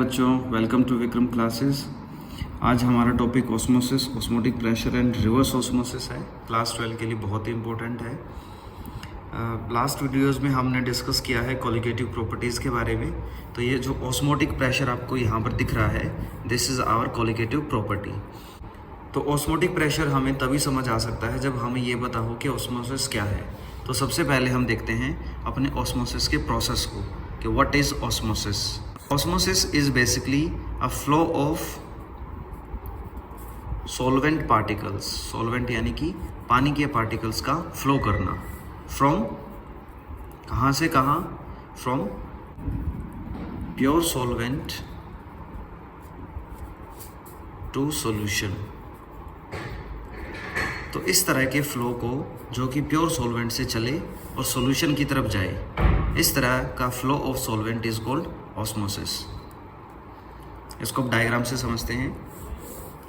बच्चों, welcome to Vikram classes. आज हमारा topic osmosis, osmotic pressure and reverse osmosis है। क्लास 12 के लिए बहुत ही इंपॉर्टेंट है। लास्ट वीडियोस में हमने डिस्कस किया है कॉलिगेटिव प्रॉपर्टीज़ के बारे में। तो ये जो ऑस्मोटिक प्रेशर आपको यहाँ पर दिख रहा है, this is our colligative property. तो ऑस्मोटिक प्रेशर हमें तभी समझ आ सकता है जब हमें ये पता हो कि ऑस्मोसिस क्या है। तो सबसे पहले हम देखते हैं अपने ऑस्मोसिस के प्रोसेस को कि what is osmosis. Osmosis is basically a flow of solvent particles. Solvent यानी कि पानी के पार्टिकल्स का फ्लो करना फ्रॉम कहाँ से कहाँ, from pure solvent to solution. तो इस तरह के फ्लो को जो कि प्योर सॉल्वेंट से चले और सॉल्यूशन की तरफ जाए, इस तरह का flow of solvent is called osmosis. इसको अब डायग्राम से समझते हैं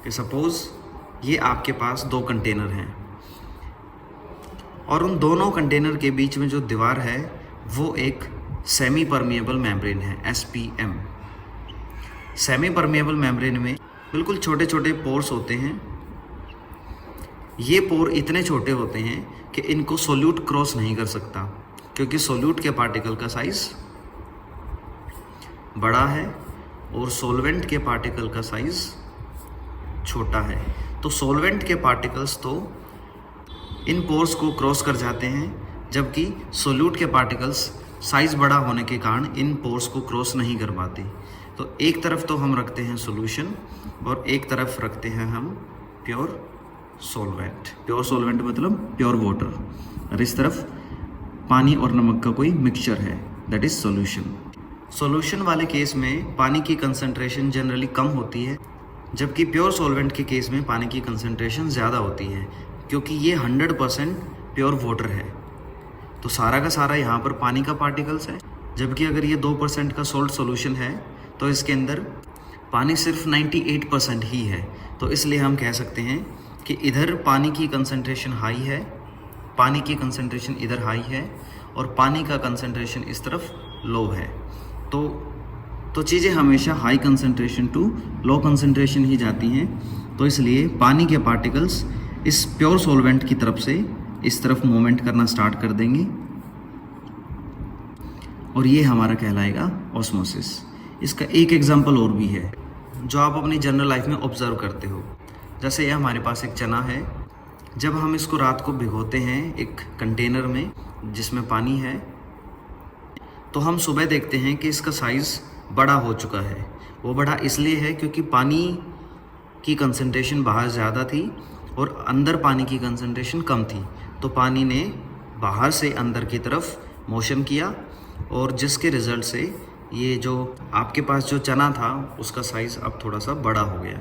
कि सपोज ये आपके पास दो कंटेनर हैं और उन दोनों कंटेनर के बीच में जो दीवार है वो एक सेमी परमिएबल मेम्ब्रेन है, SPM। सेमी परमिएबल मेम्ब्रेन में बिल्कुल छोटे छोटे पोर्स होते हैं। ये पोर इतने छोटे होते हैं कि इनको सोल्यूट क्रॉस नहीं कर सकता, क्योंकि सोल्यूट के पार्टिकल का साइज बड़ा है और सॉल्वेंट के पार्टिकल का साइज छोटा है। तो सॉल्वेंट के पार्टिकल्स तो इन पोर्स को क्रॉस कर जाते हैं, जबकि सोल्यूट के पार्टिकल्स साइज बड़ा होने के कारण इन पोर्स को क्रॉस नहीं कर पाते। तो एक तरफ तो हम रखते हैं सॉल्यूशन और एक तरफ रखते हैं हम प्योर सॉल्वेंट। प्योर सॉल्वेंट मतलब प्योर वाटर, और इस तरफ पानी और नमक का कोई मिक्सचर है, दैट इज सॉल्यूशन। सॉल्यूशन वाले केस में पानी की कंसंट्रेशन जनरली कम होती है, जबकि प्योर सॉल्वेंट के केस में पानी की कंसंट्रेशन ज़्यादा होती है, क्योंकि ये 100% प्योर वाटर है। तो सारा का सारा यहाँ पर पानी का पार्टिकल्स है, जबकि अगर ये 2% का सोल्ट सॉल्यूशन है तो इसके अंदर पानी सिर्फ 98% ही है। तो इसलिए हम कह सकते हैं कि इधर पानी की कंसंट्रेशन हाई है, पानी की कंसंट्रेशन इधर हाई है और पानी का कंसंट्रेशन इस तरफ लो है। तो चीज़ें हमेशा high concentration to low concentration ही जाती हैं। तो इसलिए पानी के पार्टिकल्स इस प्योर सॉल्वेंट की तरफ से इस तरफ मूवमेंट करना स्टार्ट कर देंगे और ये हमारा कहलाएगा ऑस्मोसिस। इसका एक एग्जांपल और भी है जो आप अपनी जनरल लाइफ में ऑब्जर्व करते हो। जैसे ये हमारे पास एक चना है, जब हम इसको रात को भिगोते हैं एक कंटेनर में जिसमें पानी है, तो हम सुबह देखते हैं कि इसका साइज़ बड़ा हो चुका है। वो बड़ा इसलिए है क्योंकि पानी की कंसंट्रेशन बाहर ज़्यादा थी और अंदर पानी की कंसंट्रेशन कम थी। तो पानी ने बाहर से अंदर की तरफ मोशन किया और जिसके रिज़ल्ट से ये जो आपके पास जो चना था उसका साइज़ अब थोड़ा सा बड़ा हो गया।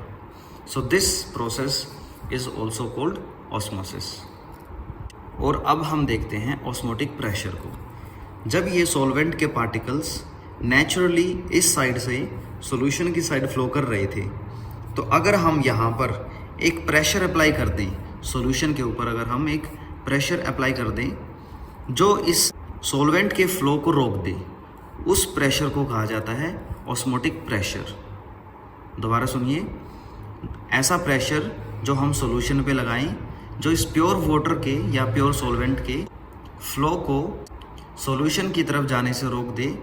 So this process is also called osmosis. और अब हम देखते हैं ऑस्मोटिक प्रेशर को। जब ये सॉल्वेंट के पार्टिकल्स नेचुरली इस साइड से सॉल्यूशन की साइड फ्लो कर रहे थे, तो अगर हम यहाँ पर एक प्रेशर अप्लाई कर दें सॉल्यूशन के ऊपर, अगर हम एक प्रेशर अप्लाई कर दें जो इस सॉल्वेंट के फ्लो को रोक दे, उस प्रेशर को कहा जाता है ऑस्मोटिक प्रेशर। दोबारा सुनिए, ऐसा प्रेशर जो हम सॉल्यूशन पे लगाएं जो इस प्योर वाटर के या प्योर सॉल्वेंट के फ्लो को सॉल्यूशन की तरफ जाने से रोक दे,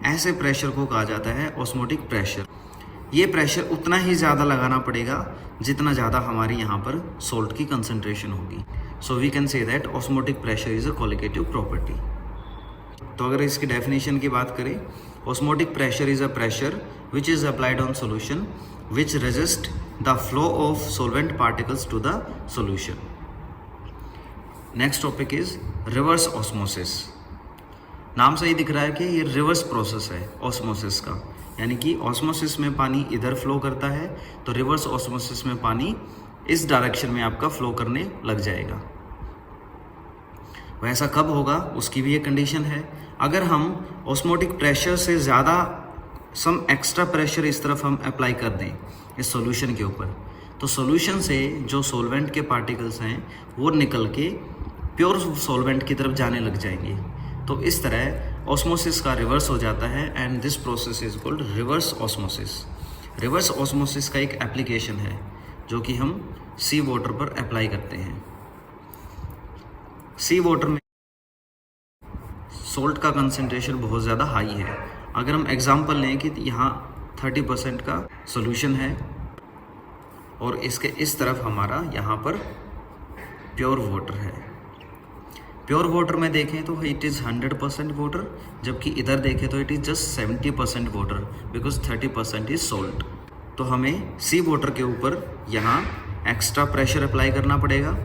ऐसे प्रेशर को कहा जाता है ऑस्मोटिक प्रेशर। ये प्रेशर उतना ही ज़्यादा लगाना पड़ेगा जितना ज़्यादा हमारी यहाँ पर सोल्ट की कंसंट्रेशन होगी। So we can say that osmotic pressure is a colligative property. तो अगर इसकी डेफिनेशन की बात करें, osmotic pressure is a pressure which is applied on solution which resist the flow of solvent particles to the solution. Next topic is reverse osmosis. नाम से ही दिख रहा है कि ये रिवर्स प्रोसेस है ऑस्मोसिस का, यानी कि ऑस्मोसिस में पानी इधर फ्लो करता है, तो रिवर्स ऑस्मोसिस में पानी इस डायरेक्शन में आपका फ्लो करने लग जाएगा। वैसा कब होगा उसकी भी एक कंडीशन है। अगर हम ऑस्मोटिक प्रेशर से ज़्यादा सम एक्स्ट्रा प्रेशर इस तरफ हम अप्लाई कर दें इस सॉल्यूशन के ऊपर, तो सॉल्यूशन से जो सॉल्वेंट के पार्टिकल्स हैं वो निकल के प्योर सॉल्वेंट की तरफ जाने लग जाएंगे। तो इस तरह ऑस्मोसिस का रिवर्स हो जाता है and this process is called reverse osmosis. Reverse osmosis का एक एप्लीकेशन है जो कि हम सी वाटर पर अप्लाई करते हैं। सी वाटर में सोल्ट का कंसंट्रेशन बहुत ज़्यादा हाई है। अगर हम एग्जांपल लें कि यहाँ 30% का सॉल्यूशन है और इसके इस तरफ हमारा यहाँ पर प्योर वाटर है। प्योर वाटर में देखें तो इट इज़ 100% वाटर, जबकि इधर देखें तो it is just 70% water because 30% is salt. तो हमें सी वाटर के ऊपर यहाँ एक्स्ट्रा प्रेशर अप्लाई करना पड़ेगा।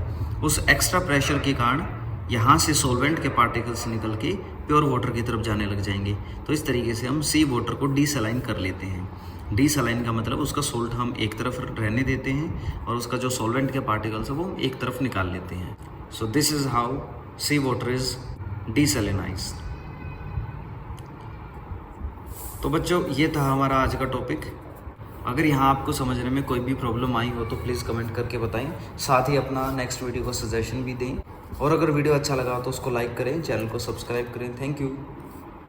उस एक्स्ट्रा प्रेशर के कारण यहाँ से सॉल्वेंट के पार्टिकल्स निकल के प्योर वाटर की तरफ जाने लग जाएंगे। तो इस तरीके से हम सी वाटर को डीसलाइन कर लेते हैं। डीसलाइन का मतलब उसका सोल्ट हम एक तरफ रहने देते हैं और उसका जो सॉल्वेंट के पार्टिकल्स है वो एक तरफ निकाल लेते हैं। So this is how sea water is desalinized. तो बच्चों ये था हमारा आज का टॉपिक। अगर यहाँ आपको समझने में कोई भी प्रॉब्लम आई हो तो प्लीज़ कमेंट करके बताएं, साथ ही अपना नेक्स्ट वीडियो का सजेशन भी दें। और अगर वीडियो अच्छा लगा तो उसको लाइक करें, चैनल को सब्सक्राइब करें। Thank you.